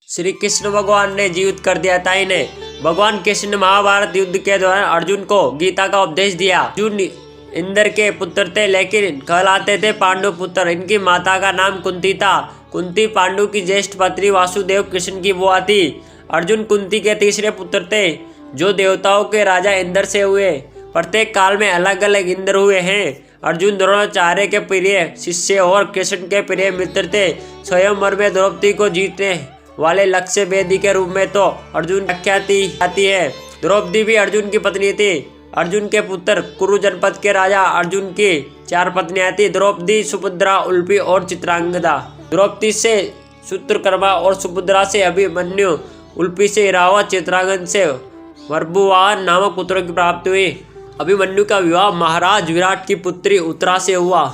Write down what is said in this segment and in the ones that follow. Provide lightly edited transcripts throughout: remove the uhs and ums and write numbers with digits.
श्री कृष्ण भगवान ने जीवित कर दिया था इन्हें। भगवान कृष्ण ने महाभारत युद्ध के दौरान अर्जुन को गीता का उपदेश दिया। अर्जुन इंद्र के पुत्र थे लेकिन कहलाते थे पांडु पुत्र। इनकी माता का नाम कुंती था। कुंती पांडु की ज्येष्ठ पत्नी वासुदेव कृष्ण की बुआ थी। अर्जुन कुंती के तीसरे पुत्र थे जो देवताओं के राजा इंद्र से हुए। प्रत्येक काल में अलग अलग इंद्र हुए हैं। अर्जुन द्रोणाचार्य के प्रिय शिष्य और कृष्ण के प्रिय मित्र थे। स्वयंवर में द्रौपदी को जीतने वाले लक्ष्य वेदी के रूप में तो अर्जुन ख्याति आती है। द्रौपदी भी अर्जुन की पत्नी थी। अर्जुन के पुत्र कुरु जनपद के राजा अर्जुन की 4 पत्नियां थी, द्रौपदी, सुभद्रा, उल्पी और चित्रांगदा। द्रौपदी से सूत्रकर्मा और सुभद्रा से अभिमन्यु, उल्पी से इरावत, चित्रांगद से वर्बुवाहन नामक पुत्रों की प्राप्ति हुई। अभिमन्यु का विवाह महाराज विराट की पुत्री उत्तरा से हुआ।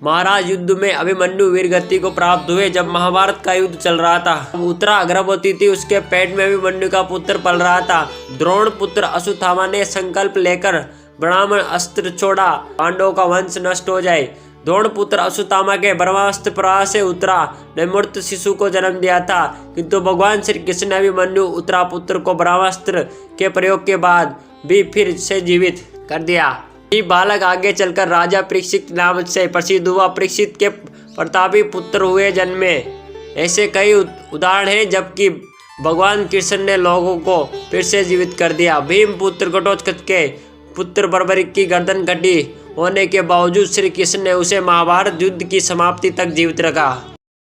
महाराज युद्ध में अभिमन्यु वीरगति को प्राप्त हुए जब महाभारत का युद्ध चल रहा था। उत्तरा गर्भवती थी, उसके पेट में अभिमन्यु का पुत्र पल रहा था। द्रोण पुत्र अश्वत्थामा ने संकल्प लेकर ब्राह्मण अस्त्र छोड़ा, पांडवों का वंश नष्ट हो जाए। द्रोण पुत्र अश्वत्थामा के ब्रह्मास्त्र प्रहार से उत्तरा ने मृत शिशु को जन्म दिया था, किंतु भगवान श्री कृष्ण ने अभिमन्यु उत्तरा पुत्र को ब्रह्मास्त्र के प्रयोग के बाद भी फिर से जीवित कर दिया। ये बालक आगे चलकर राजा परीक्षित नाम से प्रसिद्ध हुआ। परीक्षित के प्रतापी पुत्र हुए जन्मे। ऐसे कई उदाहरण हैं जबकि भगवान कृष्ण ने लोगों को फिर से जीवित कर दिया। भीम पुत्र घटोत्कच के पुत्र बर्बरिक की गर्दन कटी होने के बावजूद श्री कृष्ण ने उसे महाभारत युद्ध की समाप्ति तक जीवित रखा।